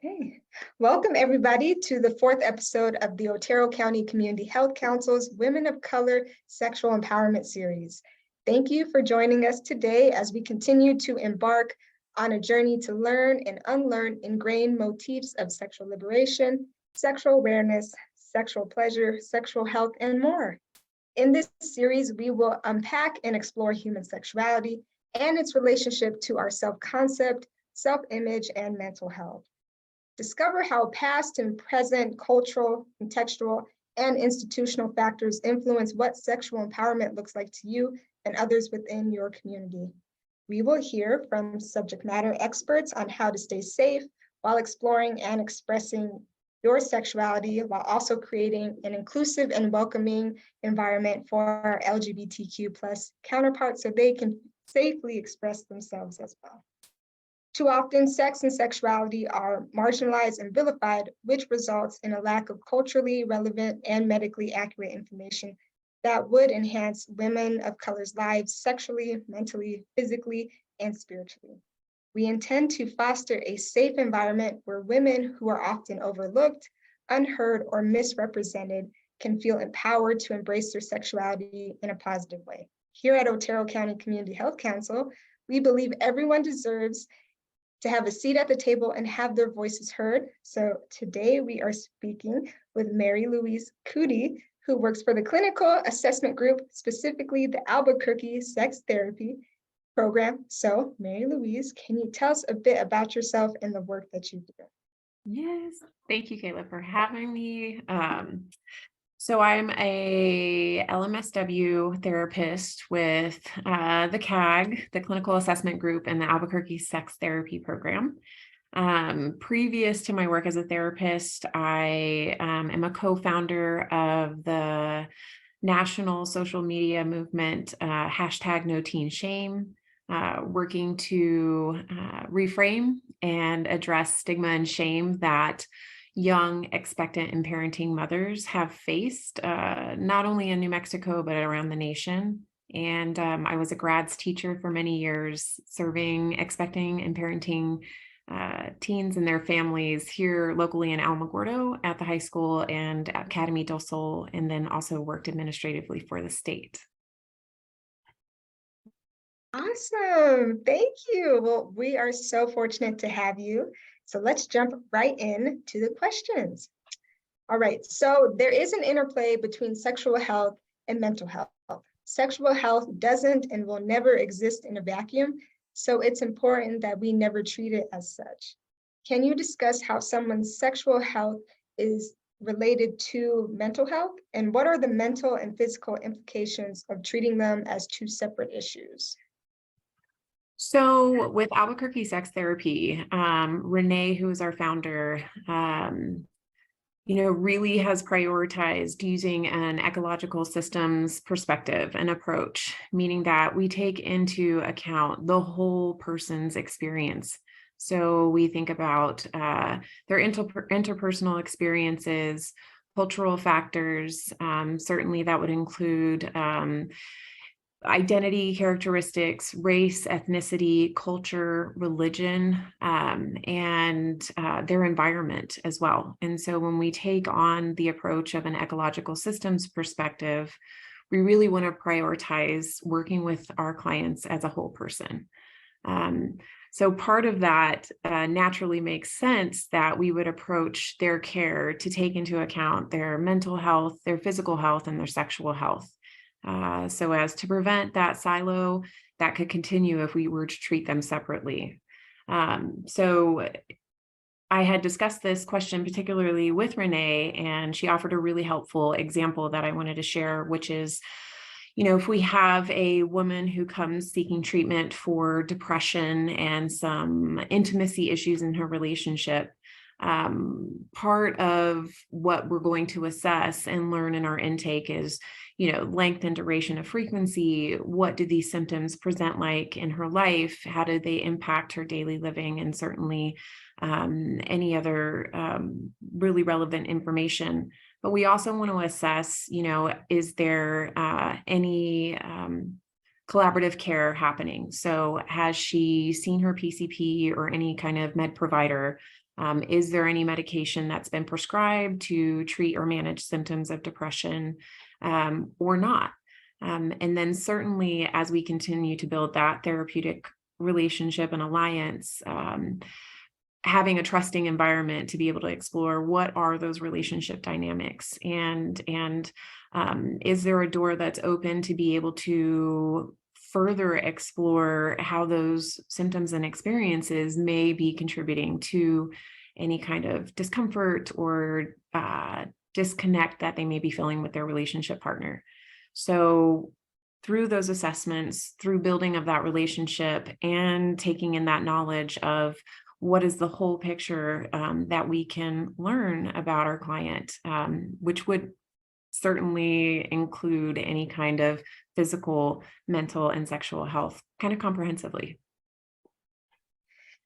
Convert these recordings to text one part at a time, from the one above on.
Okay, welcome everybody to the fourth episode of the Otero County Community Health Council's Women of Color Sexual Empowerment Series. Thank you for joining us today as we continue to embark on a journey to learn and unlearn ingrained motifs of sexual liberation, sexual awareness, sexual pleasure, sexual health, and more. In this series, we will unpack and explore human sexuality and its relationship to our self-concept, self-image, and mental health. Discover how past and present cultural, contextual, and institutional factors influence what sexual empowerment looks like to you and others within your community. We will hear from subject matter experts on how to stay safe while exploring and expressing your sexuality, while also creating an inclusive and welcoming environment for our LGBTQ+ counterparts so they can safely express themselves as well. Too often, sex and sexuality are marginalized and vilified, which results in a lack of culturally relevant and medically accurate information that would enhance women of color's lives sexually, mentally, physically, and spiritually. We intend to foster a safe environment where women who are often overlooked, unheard, or misrepresented can feel empowered to embrace their sexuality in a positive way. Here at Otero County Community Health Council, we believe everyone deserves to have a seat at the table and have their voices heard. So today we are speaking with Mary Louise Cootie, who works for the Clinical Assessment Group, specifically the Albuquerque Sex Therapy Program. So Mary Louise, can you tell us a bit about yourself and the work that you do? Yes, thank you, Kayla, for having me. So I'm a LMSW therapist with the CAG, the Clinical Assessment Group, and the Albuquerque Sex Therapy Program. Previous to my work as a therapist, I am a co-founder of the national social media movement, #NoTeenShame, working to reframe and address stigma and shame that young expectant and parenting mothers have faced, not only in New Mexico, but around the nation. And I was a grads teacher for many years, serving expecting and parenting teens and their families here locally in Alamogordo at the high school and Academy del Sol, and then also worked administratively for the state. Awesome, thank you. Well, we are so fortunate to have you. So let's jump right in to the questions. All right, so there is an interplay between sexual health and mental health. Sexual health doesn't and will never exist in a vacuum, so it's important that we never treat it as such. Can you discuss how someone's sexual health is related to mental health, and what are the mental and physical implications of treating them as two separate issues? So with Albuquerque Sex Therapy, Renee, who is our founder, really has prioritized using an ecological systems perspective and approach, meaning that we take into account the whole person's experience. So we think about their interpersonal experiences, cultural factors. Certainly that would include identity characteristics, race, ethnicity, culture, religion, and their environment as well. And so when we take on the approach of an ecological systems perspective, we really want to prioritize working with our clients as a whole person. So part of that naturally makes sense that we would approach their care to take into account their mental health, their physical health, and their sexual health. So as to prevent that silo that could continue if we were to treat them separately. So I had discussed this question particularly with Renee, and she offered a really helpful example that I wanted to share, which is, if we have a woman who comes seeking treatment for depression and some intimacy issues in her relationship, part of what we're going to assess and learn in our intake is, length and duration of frequency. What do these symptoms present like in her life? How do they impact her daily living? And certainly any other really relevant information. But we also want to assess, is there any collaborative care happening? So has she seen her PCP or any kind of med provider? Is there any medication that's been prescribed to treat or manage symptoms of depression or not? And then certainly as we continue to build that therapeutic relationship and alliance, having a trusting environment to be able to explore what are those relationship dynamics, and is there a door that's open to be able to further explore how those symptoms and experiences may be contributing to any kind of discomfort or disconnect that they may be feeling with their relationship partner. So through those assessments, through building of that relationship and taking in that knowledge of what is the whole picture that we can learn about our client, which would certainly include any kind of physical, mental, and sexual health kind of comprehensively.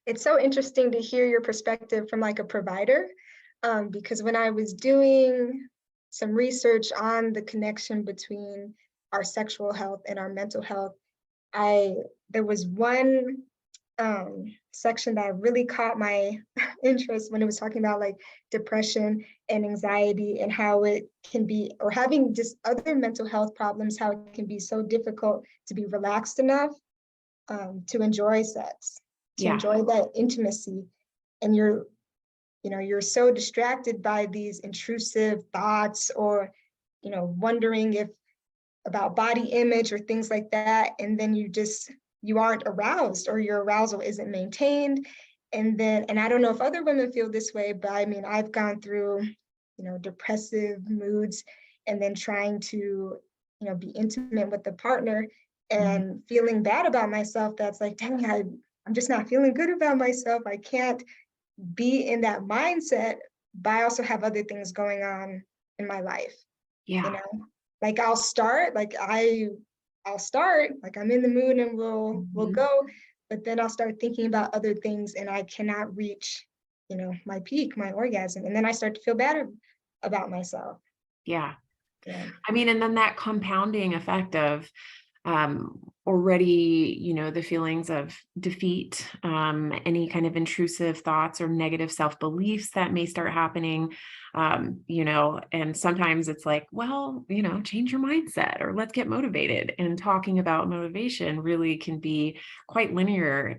It's so interesting to hear your perspective from like a provider, because when I was doing some research on the connection between our sexual health and our mental health, there was one section that really caught my interest when it was talking about like depression and anxiety and how it can be, or having just other mental health problems, how it can be so difficult to be relaxed enough to enjoy sex, to enjoy that intimacy. And you're so distracted by these intrusive thoughts, or wondering if about body image or things like that, and then you aren't aroused, or your arousal isn't maintained. And I don't know if other women feel this way, but I mean, I've gone through, depressive moods, and then trying to, be intimate with the partner and feeling bad about myself. That's like, dang, I'm just not feeling good about myself. I can't be in that mindset, but I also have other things going on in my life. Yeah. Like I'll start, like I'm in the mood and we'll go, but then I'll start thinking about other things and I cannot reach, my peak, my orgasm. And then I start to feel bad about myself. Yeah. Yeah. I mean, and then that compounding effect of already, the feelings of defeat, any kind of intrusive thoughts or negative self-beliefs that may start happening, and sometimes it's like, well, change your mindset, or let's get motivated. And talking about motivation really can be quite linear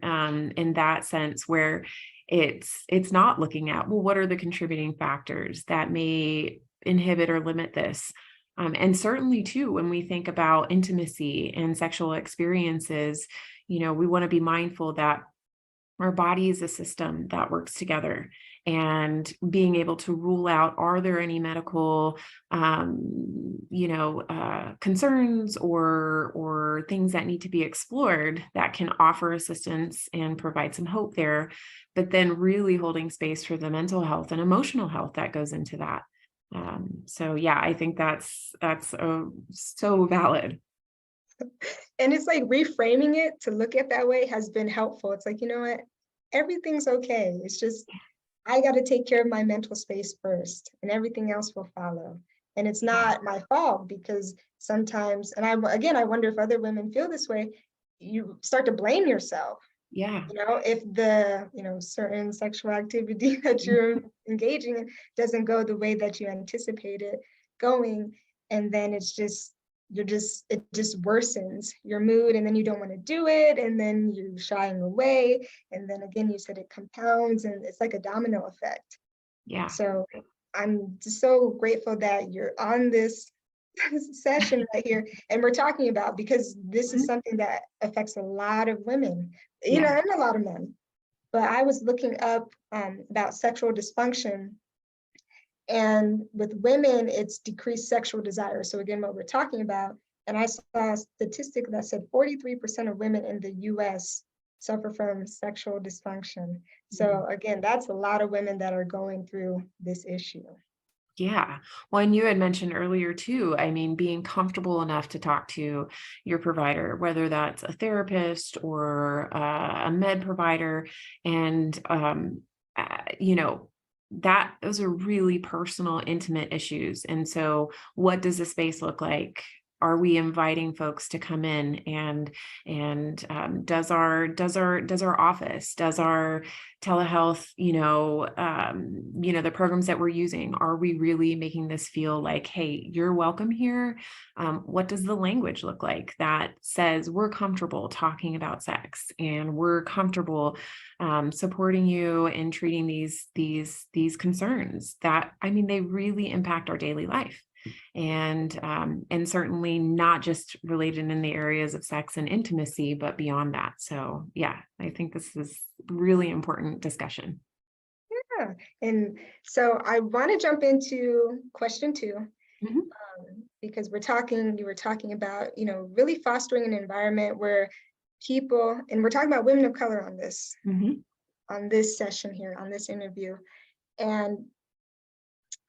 in that sense, where it's not looking at, well, what are the contributing factors that may inhibit or limit this? And certainly too, when we think about intimacy and sexual experiences, we want to be mindful that our body is a system that works together, and being able to rule out, are there any medical, concerns or things that need to be explored that can offer assistance and provide some hope there, but then really holding space for the mental health and emotional health that goes into that. So yeah, I think that's so valid. And it's like reframing it to look at that way has been helpful. It's like, what, everything's okay. It's just, I got to take care of my mental space first, and everything else will follow. And it's not my fault, because sometimes, and I wonder if other women feel this way, you start to blame yourself. Yeah. If the, certain sexual activity that you're engaging in doesn't go the way that you anticipated going, and then it just worsens your mood, and then you don't want to do it, and then you're shying away, and then again, you said it compounds, and it's like a domino effect. Yeah. So I'm just so grateful that you're on this session right here, and we're talking about, because this is something that affects a lot of women, and a lot of men. But I was looking up about sexual dysfunction, and with women, it's decreased sexual desire. So again, what we're talking about, and I saw a statistic that said 43% of women in the US suffer from sexual dysfunction. So again, that's a lot of women that are going through this issue. Yeah. Well, and you had mentioned earlier too, I mean, being comfortable enough to talk to your provider, whether that's a therapist or a med provider. And, those are really personal, intimate issues. And so what does the space look like? Are we inviting folks to come in, and does our office, does our telehealth, the programs that we're using, are we really making this feel like, hey, you're welcome here? What does the language look like that says we're comfortable talking about sex, and we're comfortable supporting you in treating these concerns that, they really impact our daily life, and certainly not just related in the areas of sex and intimacy, but beyond that. So yeah, I think this is really important discussion. Yeah, and so I want to jump into question 2. Mm-hmm. Because you were talking about, really fostering an environment where people, and we're talking about women of color on this, Mm-hmm. on this session here, on this interview. And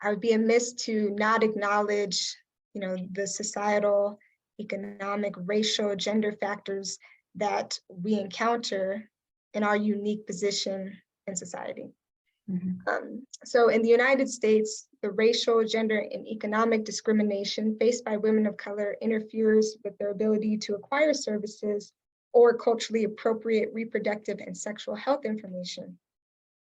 I would be amiss to not acknowledge, the societal, economic, racial, gender factors that we encounter in our unique position in society. Mm-hmm. So in the United States, the racial, gender, and economic discrimination faced by women of color interferes with their ability to acquire services or culturally appropriate reproductive and sexual health information.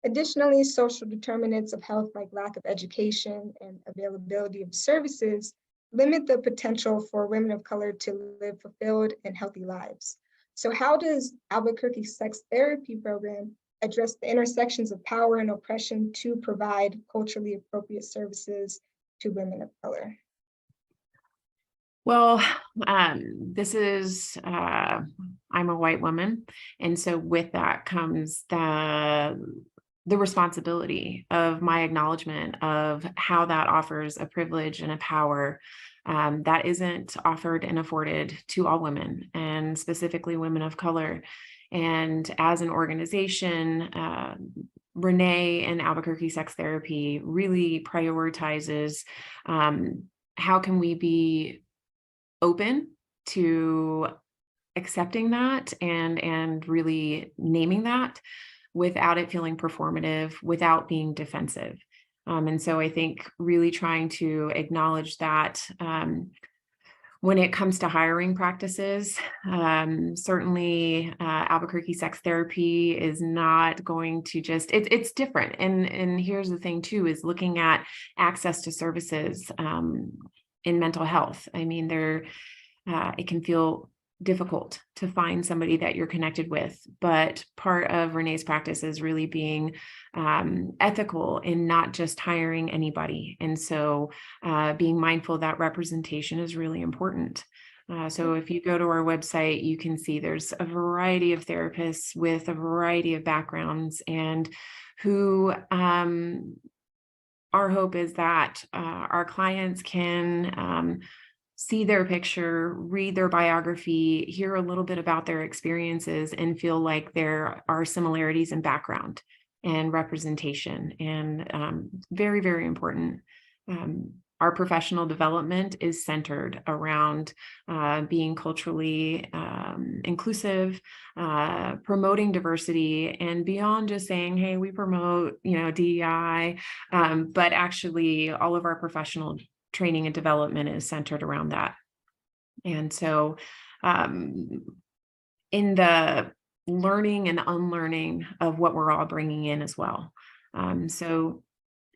Additionally, social determinants of health, like lack of education and availability of services, limit the potential for women of color to live fulfilled and healthy lives. So how does Albuquerque Sex Therapy Program address the intersections of power and oppression to provide culturally appropriate services to women of color? Well, this is, I'm a white woman. And so with that comes the responsibility of my acknowledgement of how that offers a privilege and a power that isn't offered and afforded to all women, and specifically women of color. And as an organization, Renee and Albuquerque Sex Therapy really prioritizes how can we be open to accepting that and really naming that without it feeling performative, without being defensive. And so I think really trying to acknowledge that when it comes to hiring practices, certainly Albuquerque Sex Therapy is not going to just, it's different. And here's the thing too, is looking at access to services in mental health. It can feel difficult to find somebody that you're connected with, but part of Renee's practice is really being ethical in not just hiring anybody. And so being mindful that representation is really important. So if you go to our website, you can see there's a variety of therapists with a variety of backgrounds, and who our hope is that our clients can see their picture, read their biography, hear a little bit about their experiences, and feel like there are similarities in background and representation. And very, very important. Our professional development is centered around being culturally inclusive, promoting diversity, and beyond just saying, hey, we promote, DEI, but actually all of our professional training and development is centered around that. And so in the learning and unlearning of what we're all bringing in as well. So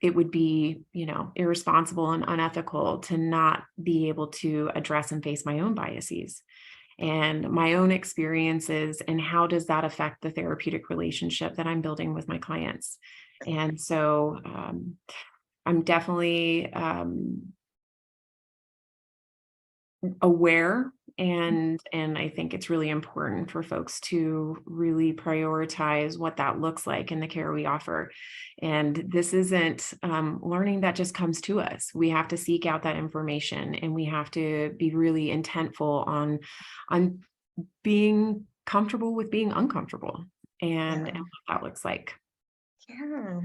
it would be, irresponsible and unethical to not be able to address and face my own biases and my own experiences, and how does that affect the therapeutic relationship that I'm building with my clients. And so I'm definitely aware, and I think it's really important for folks to really prioritize what that looks like in the care we offer. And this isn't learning that just comes to us. We have to seek out that information, and we have to be really intentful on being comfortable with being uncomfortable, and what that looks like. Yeah,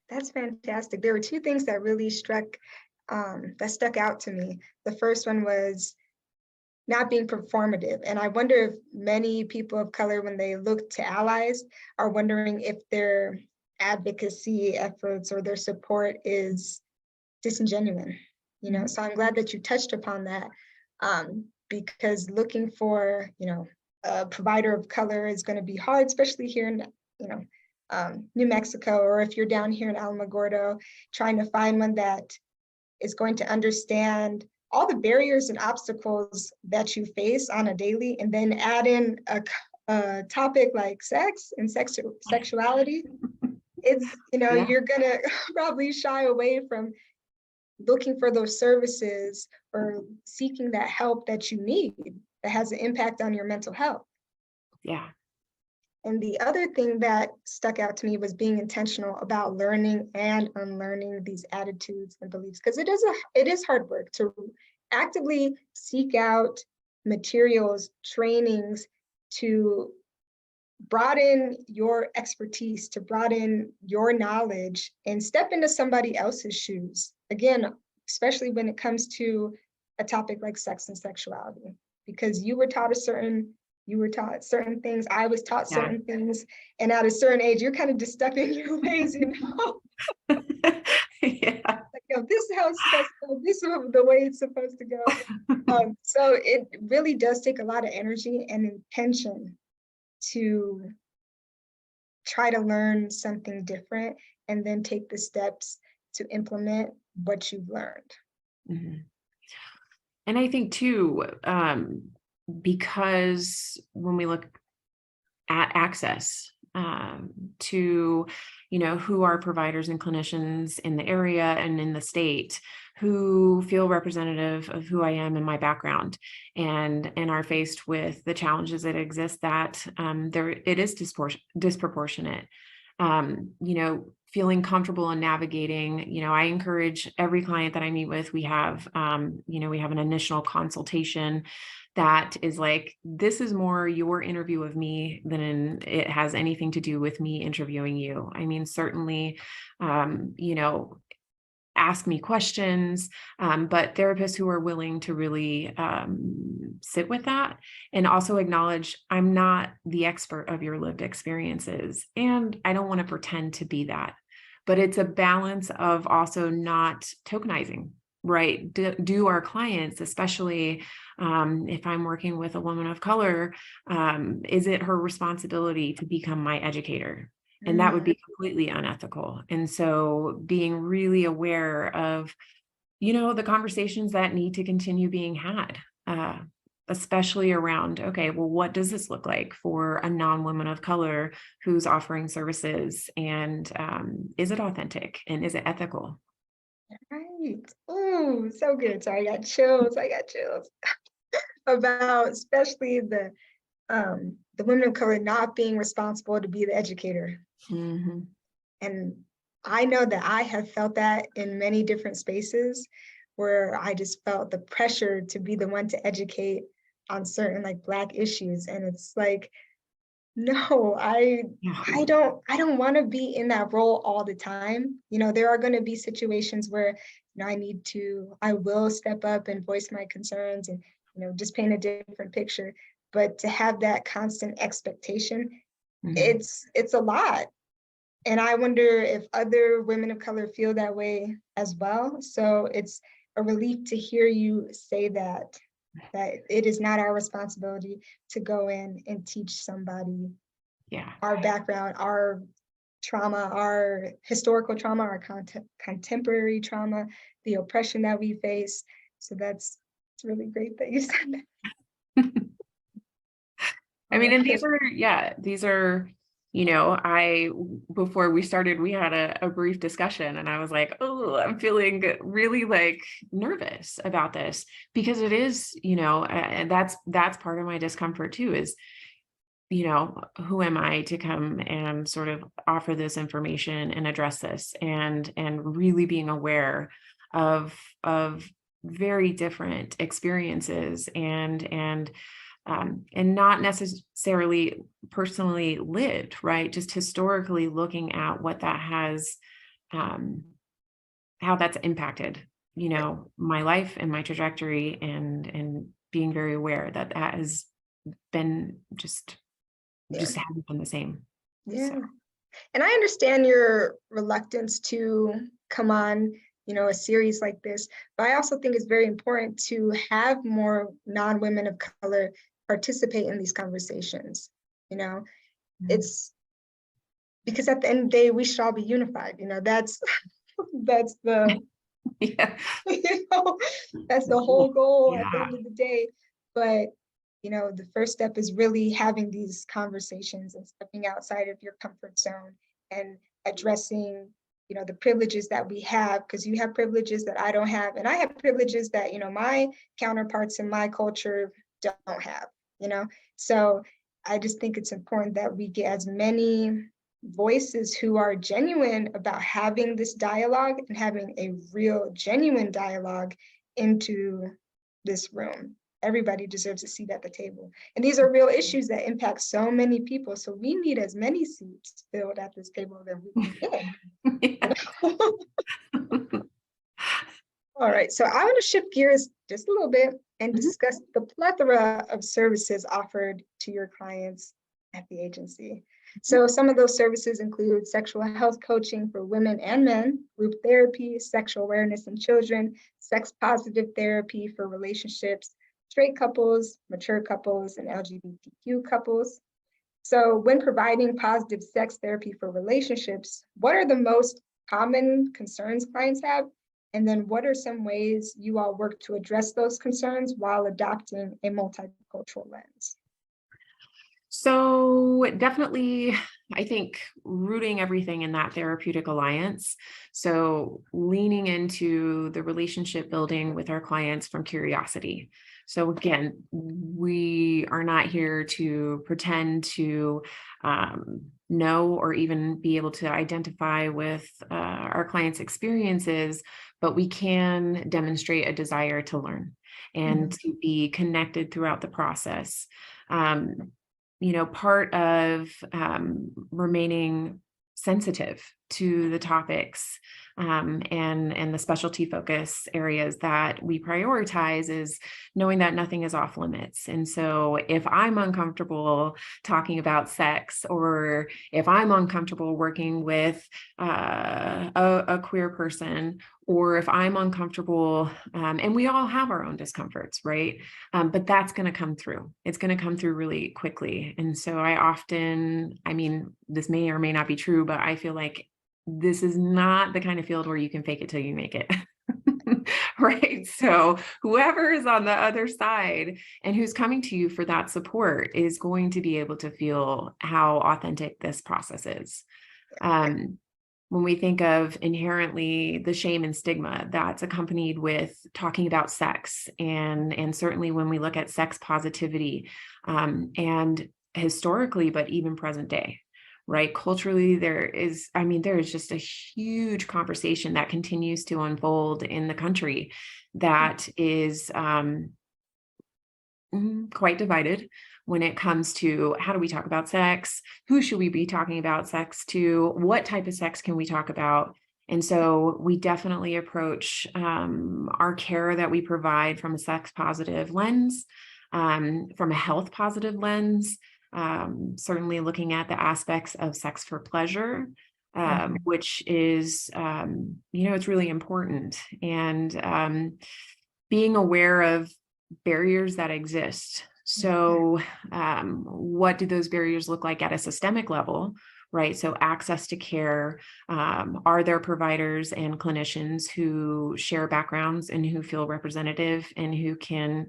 that's fantastic. There were 2 things that really stuck out to me. The first one was not being performative. And I wonder if many people of color, when they look to allies, are wondering if their advocacy efforts or their support is disingenuous. So I'm glad that you touched upon that. because looking for, a provider of color is going to be hard, especially here in, New Mexico, or if you're down here in Alamogordo, trying to find one that is going to understand all the barriers and obstacles that you face on a daily, and then add in a topic like sex and sexuality. It's, Yeah. you're gonna probably shy away from looking for those services or seeking that help that you need that has an impact on your mental health. Yeah. And the other thing that stuck out to me was being intentional about learning and unlearning these attitudes and beliefs, because it is hard work to actively seek out materials, trainings to broaden your expertise, to broaden your knowledge, and step into somebody else's shoes. Again, especially when it comes to a topic like sex and sexuality, because you were taught certain things, I was taught certain things, and at a certain age, you're kind of just stuck in your ways, Yeah. Like, this is how it's supposed to go, this is the way it's supposed to go. So it really does take a lot of energy and intention to try to learn something different and then take the steps to implement what you've learned. Mm-hmm. And I think too, because when we look at access to, who are providers and clinicians in the area and in the state who feel representative of who I am and my background, and are faced with the challenges that exist, that it is disproportionate. Feeling comfortable in navigating, I encourage every client that I meet with, we have an initial consultation that is like, this is more your interview of me than it has anything to do with me interviewing you. I mean, certainly, ask me questions, but therapists who are willing to really sit with that, and also acknowledge I'm not the expert of your lived experiences, and I don't want to pretend to be that. But it's a balance of also not tokenizing, right? Do our clients, especially if I'm working with a woman of color, is it her responsibility to become my educator? And that would be completely unethical. And so being really aware of, the conversations that need to continue being had, especially around, okay, well, what does this look like for a non-woman of color who's offering services? And is it authentic, and is it ethical? Right. Oh, so good. Sorry, I got chills. About especially the women of color not being responsible to be the educator. Mm-hmm. And I know that I have felt that in many different spaces where I just felt the pressure to be the one to educate on certain like Black issues. And it's like, no, I don't want to be in that role all the time. There are going to be situations where, I will step up and voice my concerns and, just paint a different picture. But to have that constant expectation, Mm-hmm. it's a lot. And I wonder if other women of color feel that way as well. So it's a relief to hear you say that it is not our responsibility to go in and teach somebody our background, our trauma, our historical trauma, our contemporary trauma, the oppression that we face. So it's really great that you said that. I mean, and these are, before we started, we had a brief discussion, and I was like, oh, I'm feeling really like nervous about this, because it is, and that's part of my discomfort too, is, who am I to come and sort of offer this information and address this, and really being aware of very different experiences, and not necessarily personally lived, right? Just historically looking at what that has, how that's impacted, my life and my trajectory, and being very aware that has been just hasn't been the same. Yeah. So. And I understand your reluctance to come on a series like this. But I also think it's very important to have more non-women of color participate in these conversations. It's because at the end of the day, we should all be unified. That's the Yeah. that's the whole goal at the Yeah. end of the day. But the first step is really having these conversations and stepping outside of your comfort zone and addressing the privileges that we have, because you have privileges that I don't have, and I have privileges that my counterparts in my culture don't have. So I just think it's important that we get as many voices who are genuine about having this dialogue and having a real genuine dialogue into this room. Everybody deserves a seat at the table. And these are real issues that impact so many people. So we need as many seats filled at this table that we can get. All right, so I want to shift gears just a little bit and discuss the plethora of services offered to your clients at the agency. So some of those services include sexual health coaching for women and men, group therapy, sexual awareness in children, sex positive therapy for relationships, straight couples, mature couples, and LGBTQ couples. So when providing positive sex therapy for relationships, what are the most common concerns clients have? And then what are some ways you all work to address those concerns while adopting a multicultural lens? So definitely, I think rooting everything in that therapeutic alliance. So leaning into the relationship building with our clients from curiosity. So again, we are not here to pretend to know or even be able to identify with our clients' experiences, but we can demonstrate a desire to learn and to be connected throughout the process. Part of remaining sensitive to the topics and the specialty focus areas that we prioritize is knowing that nothing is off limits. And so if I'm uncomfortable talking about sex, or if I'm uncomfortable working with a queer person, or if I'm uncomfortable, and we all have our own discomforts, right? But that's going to come through. It's going to come through really quickly. And so this may or may not be true, but I feel like this is not the kind of field where you can fake it till you make it. Right. So whoever is on the other side and who's coming to you for that support is going to be able to feel how authentic this process is. When we think of inherently the shame and stigma that's accompanied with talking about sex, and certainly when we look at sex positivity, and historically, but even present day, right? Culturally, there is just a huge conversation that continues to unfold in the country that is quite divided when it comes to how do we talk about sex, who should we be talking about sex to, what type of sex can we talk about. And so we definitely approach our care that we provide from a sex positive lens, from a health positive lens, certainly looking at the aspects of sex for pleasure, which is, it's really important. And being aware of barriers that exist. So what do those barriers look like at a systemic level, right? So access to care, are there providers and clinicians who share backgrounds and who feel representative and who can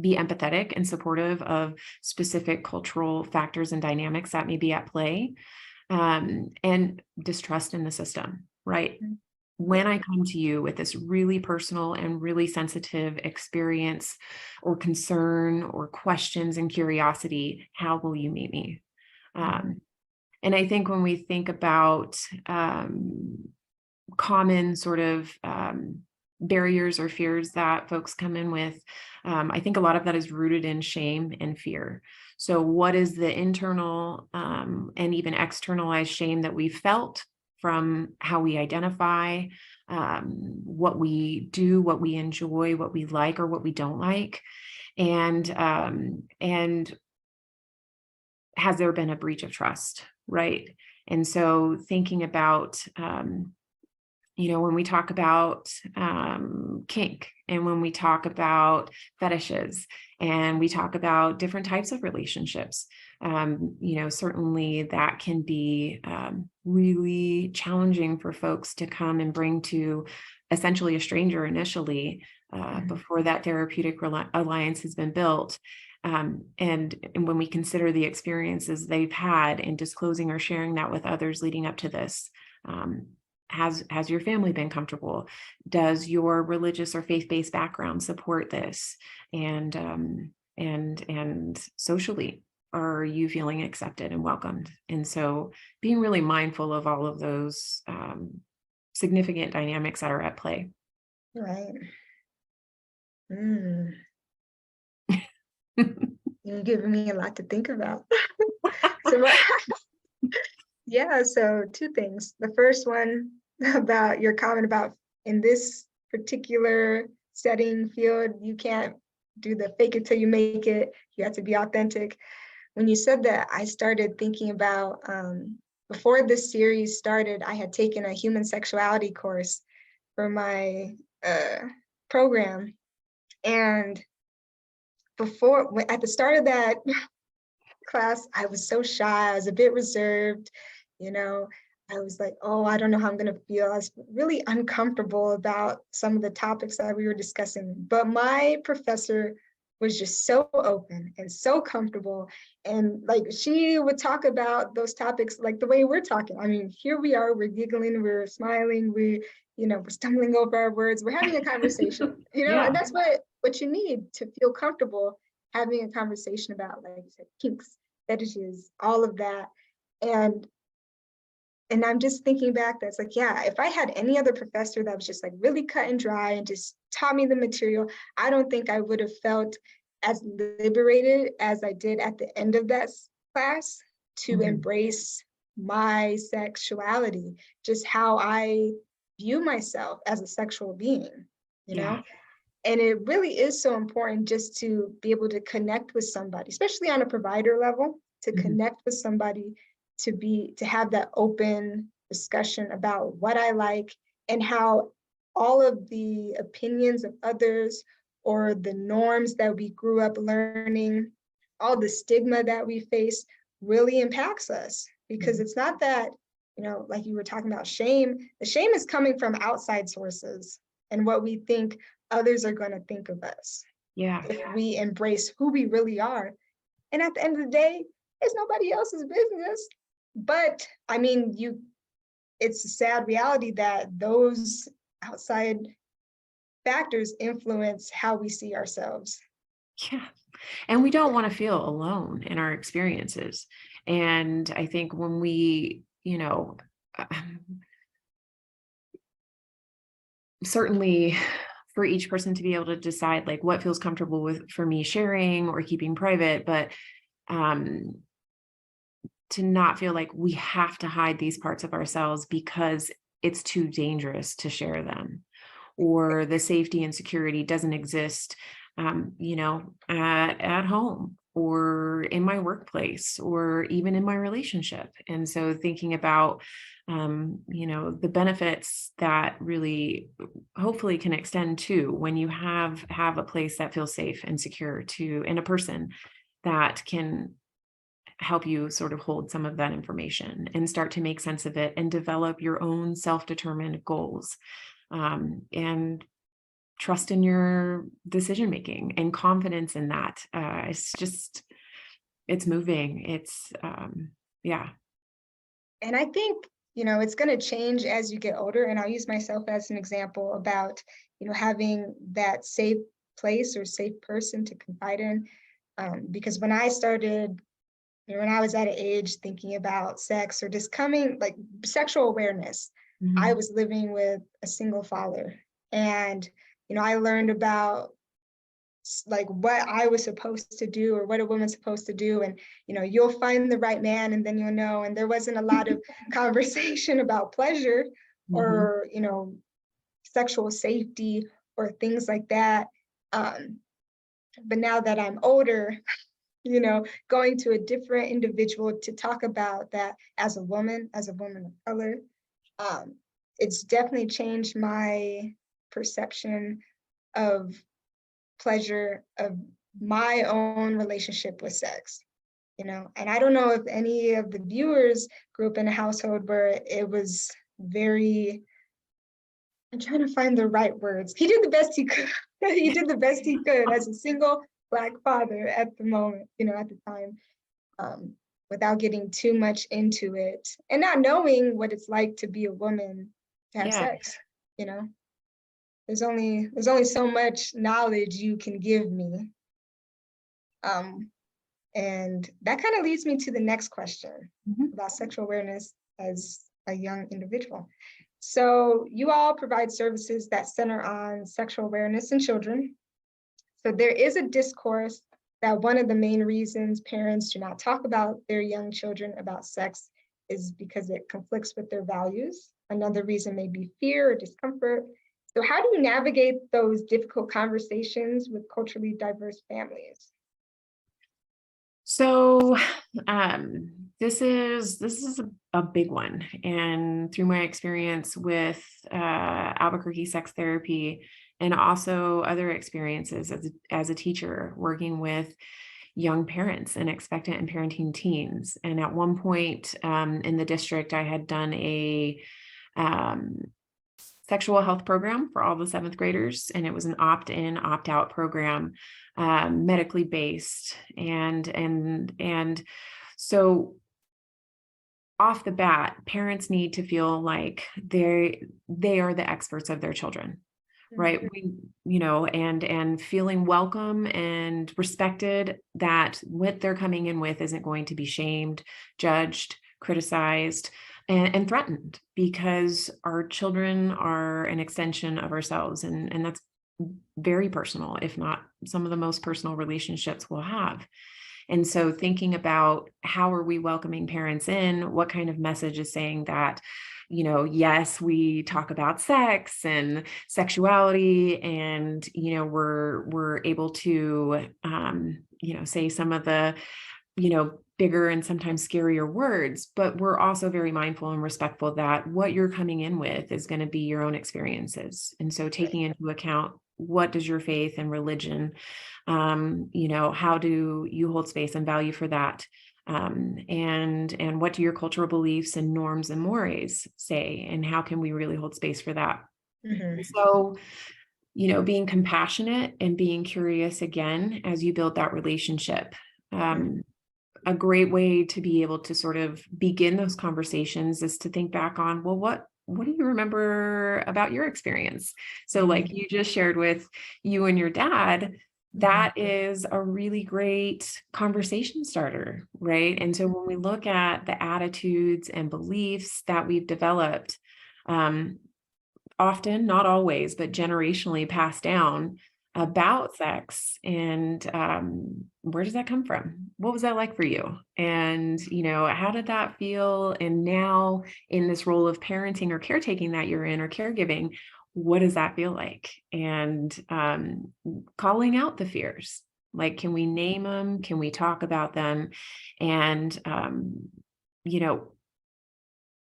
be empathetic and supportive of specific cultural factors and dynamics that may be at play, and distrust in the system, right? When I come to you with this really personal and really sensitive experience or concern or questions and curiosity, how will you meet me? And I think when we think about common sort of barriers or fears that folks come in with, I think a lot of that is rooted in shame and fear. So what is the internal and even externalized shame that we felt from how we identify, what we do, what we enjoy, what we like or what we don't like, and has there been a breach of trust, right? And so thinking about when we talk about kink, and when we talk about fetishes, and we talk about different types of relationships, certainly that can be really challenging for folks to come and bring to essentially a stranger initially, before that therapeutic alliance has been built. And when we consider the experiences they've had in disclosing or sharing that with others leading up to this, has your family been comfortable? Does your religious or faith-based background support this? And socially, are you feeling accepted and welcomed? And so being really mindful of all of those significant dynamics that are at play. Right. You're giving me a lot to think about. So yeah, so two things. The first one about your comment about in this particular setting field, you can't do the fake it till you make it. You have to be authentic. When you said that, I started thinking about before this series started, I had taken a human sexuality course for my program. And at the start of that class, I was so shy. I was a bit reserved, I was like, oh, I don't know how I'm going to feel. I was really uncomfortable about some of the topics that we were discussing. But my professor was just so open and so comfortable. And like, she would talk about those topics like the way we're talking. I mean, here we are, we're giggling, we're smiling, we're stumbling over our words. We're having a conversation, Yeah. and that's what you need to feel comfortable having a conversation about, like you said, kinks, fetishes, all of that. And I'm just thinking back, that's like, yeah, if I had any other professor that was just like really cut and dry and just taught me the material, I don't think I would have felt as liberated as I did at the end of that class to embrace my sexuality, just how I view myself as a sexual being, Yeah. And it really is so important just to be able to connect with somebody, especially on a provider level, to connect with somebody, to have that open discussion about what I like and how all of the opinions of others or the norms that we grew up learning, all the stigma that we face really impacts us. Because it's not that, like you were talking about shame, the shame is coming from outside sources and what we think others are going to think of us. Yeah. If we embrace who we really are. And at the end of the day, it's nobody else's business. But I mean, it's a sad reality that those outside factors influence how we see ourselves. Yeah. And we don't want to feel alone in our experiences. And I think when we, certainly for each person to be able to decide like what feels comfortable for me sharing or keeping private, but to not feel like we have to hide these parts of ourselves because it's too dangerous to share them, or the safety and security doesn't exist, at home or in my workplace or even in my relationship. And so thinking about, the benefits that really hopefully can extend to when you have a place that feels safe and secure and a person that can help you sort of hold some of that information and start to make sense of it and develop your own self-determined goals, and trust in your decision making and confidence in that. It's moving. Yeah. And I think, it's going to change as you get older. And I'll use myself as an example about, having that safe place or safe person to confide in. Because when I was at an age thinking about sex or just coming like sexual awareness, I was living with a single father. And, I learned about like what I was supposed to do or what a woman's supposed to do. And, you'll find the right man and then you'll know. And there wasn't a lot of conversation about pleasure or, sexual safety or things like that. But now that I'm older, going to a different individual to talk about that as a woman of color, it's definitely changed my perception of pleasure, of my own relationship with sex, and I don't know if any of the viewers grew up in a household where it was very, I'm trying to find the right words. He did the best he could. He did the best he could as a single Black father at the moment, at the time, without getting too much into it and not knowing what it's like to be a woman to have Yeah. sex. There's only so much knowledge you can give me. And that kind of leads me to the next question about sexual awareness as a young individual. So you all provide services that center on sexual awareness in children. So there is a discourse that one of the main reasons parents do not talk about their young children about sex is because it conflicts with their values. Another reason may be fear or discomfort. So how do you navigate those difficult conversations with culturally diverse families? So this is a big one. And through my experience with Albuquerque sex therapy and also other experiences as a teacher working with young parents and expectant and parenting teens. And at one point in the district, I had done a sexual health program for all the 7th graders. And it was an opt-in, opt-out program, medically based. And so off the bat, parents need to feel like they are the experts of their children, right? And feeling welcome and respected, that what they're coming in with isn't going to be shamed, judged, criticized, and threatened, because our children are an extension of ourselves. And that's very personal, if not some of the most personal relationships we'll have. And so thinking about how are we welcoming parents in, what kind of message is saying that, yes, we talk about sex and sexuality, and, we're able to, say some of the, bigger and sometimes scarier words, but we're also very mindful and respectful that what you're coming in with is going to be your own experiences. And so taking into account, what does your faith and religion, how do you hold space and value for that? And what do your cultural beliefs and norms and mores say? And how can we really hold space for that? So, being compassionate and being curious again, as you build that relationship. A great way to be able to sort of begin those conversations is to think back on, well, what do you remember about your experience? So like you just shared with you and your dad, that is a really great conversation starter, right? And so when we look at the attitudes and beliefs that we've developed, often, not always, but generationally passed down about sex, and where does that come from? What was that like for you? And, how did that feel? And now in this role of parenting or caretaking that you're in, or caregiving, what does that feel like? And calling out the fears, like, can we name them? Can we talk about them? And,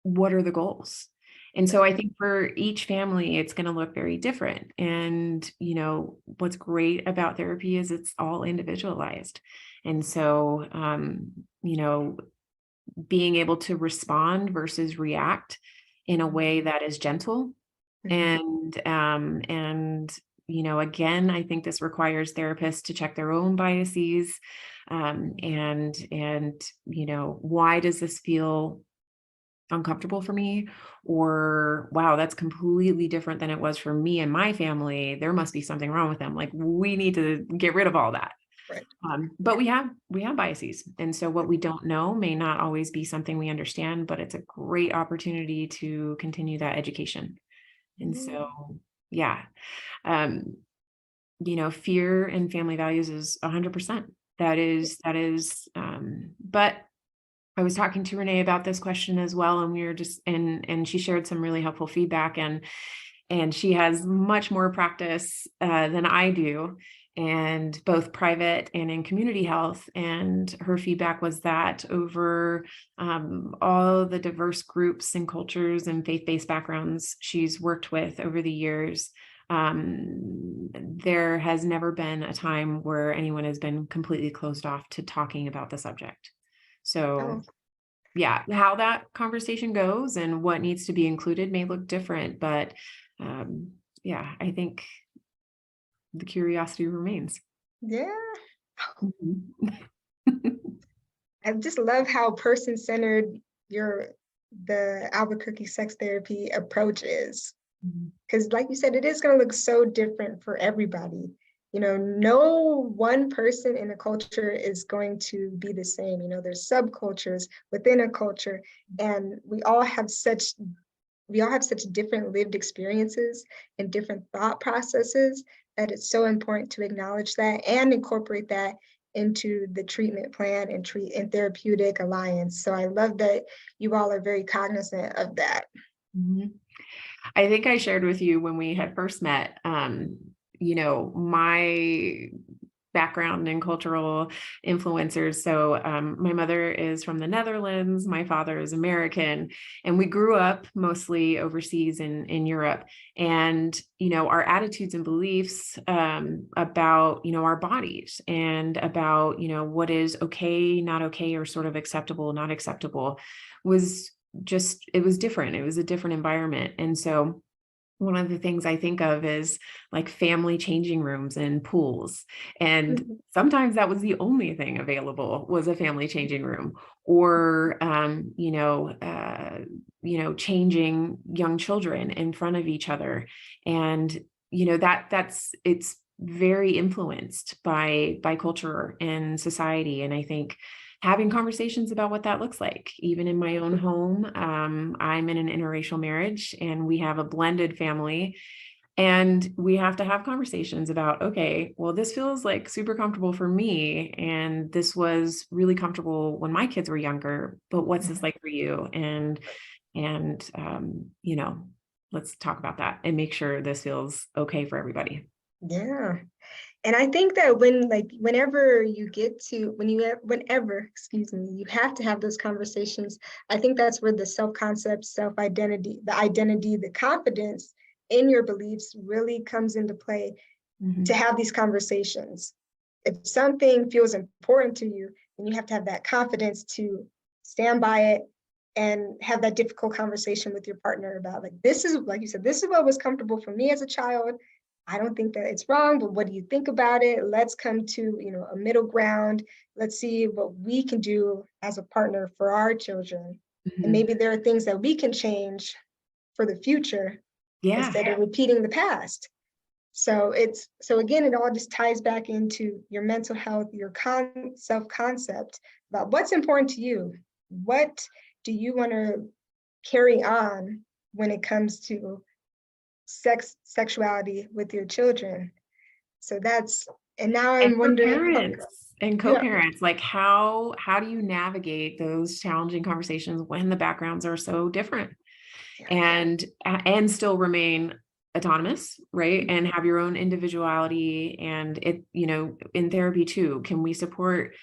what are the goals? And so I think for each family, it's going to look very different. And, what's great about therapy is it's all individualized. And so, being able to respond versus react in a way that is gentle. And, again, I think this requires therapists to check their own biases. And, why does this feel uncomfortable for me? Or, wow, that's completely different than it was for me and my family. There must be something wrong with them. Like, we need to get rid of all that. Right. But we have biases. And so what we don't know may not always be something we understand, but it's a great opportunity to continue that education. And so, yeah, fear and family values is 100%. That is, but I was talking to Renee about this question as well, and we were just, and she shared some really helpful feedback, and she has much more practice than I do. and both private and in community health. And her feedback was that over all the diverse groups and cultures and faith-based backgrounds she's worked with over the years, there has never been a time where anyone has been completely closed off to talking about the subject. So yeah, how that conversation goes and what needs to be included may look different, but yeah, I think the curiosity remains. Yeah. Mhm. I just love how person-centered the Albuquerque sex therapy approach is. Because like you said, it is going to look so different for everybody. No one person in a culture is going to be the same. There's subcultures within a culture, and we all have such different lived experiences and different thought processes that it's so important to acknowledge that and incorporate that into the treatment plan and therapeutic alliance. So I love that you all are very cognizant of that. Mhm. I think I shared with you when we had first met, my background in cultural influencers. So my mother is from the Netherlands, my father is American, and we grew up mostly overseas in Europe. And, our attitudes and beliefs about, our bodies and about, what is okay, not okay, or sort of acceptable, not acceptable was it was different. It was a different environment. And so one of the things I think of is like family changing rooms and pools. And sometimes that was the only thing available, was a family changing room, or, changing young children in front of each other. And, it's very influenced by culture and society. And I think having conversations about what that looks like, even in my own home. I'm in an interracial marriage and we have a blended family, and we have to have conversations about, okay, well, this feels like super comfortable for me, and this was really comfortable when my kids were younger, but what's this like for you? And let's talk about that and make sure this feels okay for everybody. Yeah. And I think that whenever, excuse me, you have to have those conversations. I think that's where the self-concept, self-identity, the identity, the confidence in your beliefs really comes into play to have these conversations. If something feels important to you, then you have to have that confidence to stand by it and have that difficult conversation with your partner about, like, this is, like you said, this is what was comfortable for me as a child. I don't think that it's wrong, but what do you think about it? Let's come to, a middle ground. Let's see what we can do as a partner for our children. And maybe there are things that we can change for the future instead of repeating the past. So again, it all just ties back into your mental health, your self-concept about what's important to you. What do you want to carry on when it comes to sexuality with your children? So and now I'm wondering, co-parents, like how do you navigate those challenging conversations when the backgrounds are so different, and still remain autonomous, right? And have your own individuality. And in therapy too, can we support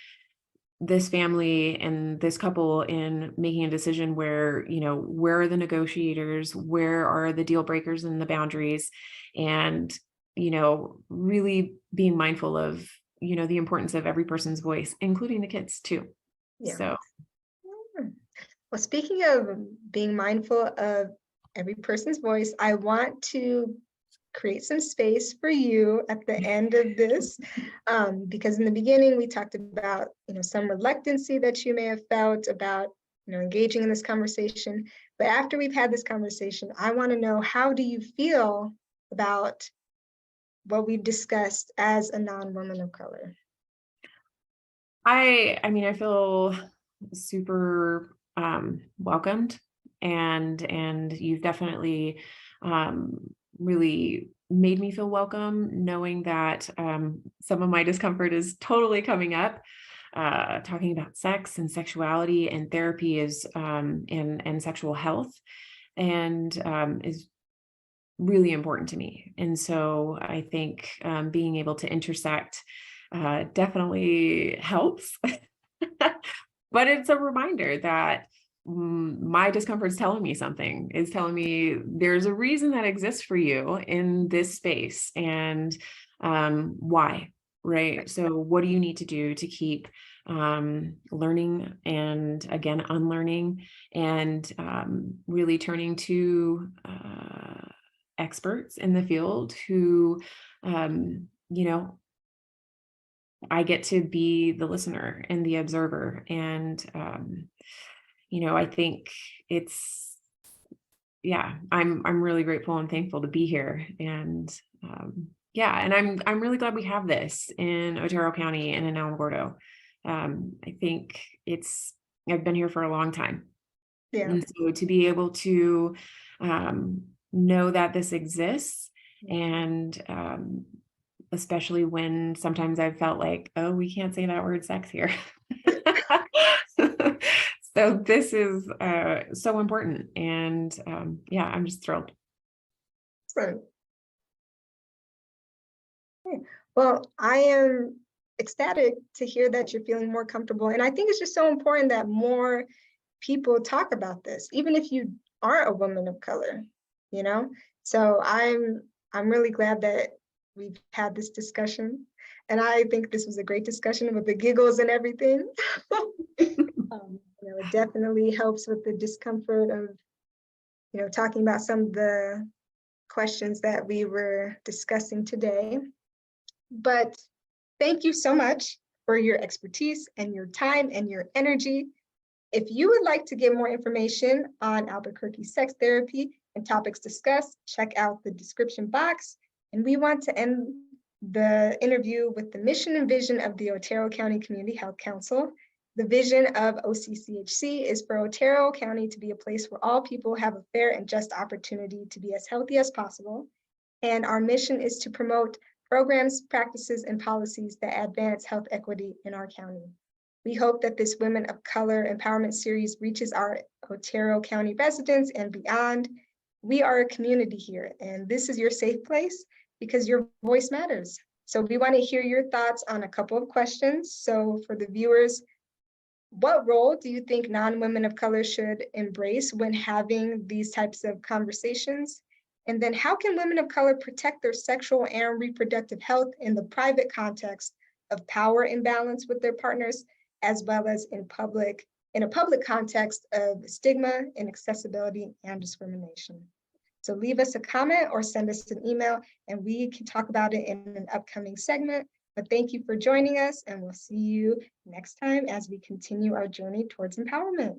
this family and this couple in making a decision where, where are the negotiators, where are the deal breakers and the boundaries, and, really being mindful of, the importance of every person's voice, including the kids too. Yeah. So. Well, speaking of being mindful of every person's voice, I want to create some space for you at the end of this, because in the beginning we talked about some reluctancy that you may have felt about engaging in this conversation. But after we've had this conversation, I want to know, how do you feel about what we've discussed as a non-woman of color? I feel super welcomed, and you've definitely really made me feel welcome, knowing that some of my discomfort is totally coming up. Talking about sex and sexuality and therapy is and sexual health, and is really important to me. And so I think being able to intersect definitely helps. But it's a reminder that my discomfort is telling me something, is telling me there's a reason that exists for you in this space, and why, right? So what do you need to do to keep learning and, again, unlearning, and really turning to experts in the field who, you know, I get to be the listener and the observer. And, I think it's, yeah, I'm really grateful and thankful to be here. And, yeah, and I'm really glad we have this in Otero County and in Alamogordo. I think I've been here for a long time. Yeah. And so to be able to know that this exists, and especially when sometimes I've felt like, oh, we can't say that word sex here. So this is so important. And yeah, I'm just thrilled. Excellent. Okay. Well, I am ecstatic to hear that you're feeling more comfortable. And I think it's just so important that more people talk about this, even if you aren't a woman of color, you know? So I'm really glad that we've had this discussion. And I think this was a great discussion with the giggles and everything. It definitely helps with the discomfort of, talking about some of the questions that we were discussing today. But thank you so much for your expertise and your time and your energy. If you would like to get more information on Albuquerque sex therapy and topics discussed, check out the description box. And we want to end the interview with the mission and vision of the Otero County Community Health Council. The vision of OCCHC is for Otero County to be a place where all people have a fair and just opportunity to be as healthy as possible. And our mission is to promote programs, practices, and policies that advance health equity in our county. We hope that this Women of Color Empowerment Series reaches our Otero County residents and beyond. We are a community here, and this is your safe place because your voice matters. So we want to hear your thoughts on a couple of questions. So for the viewers, what role do you think non-women of color should embrace when having these types of conversations? And then how can women of color protect their sexual and reproductive health in the private context of power imbalance with their partners, as well as in a public context of stigma, inaccessibility, and discrimination? So leave us a comment or send us an email and we can talk about it in an upcoming segment. But thank you for joining us, and we'll see you next time as we continue our journey towards empowerment.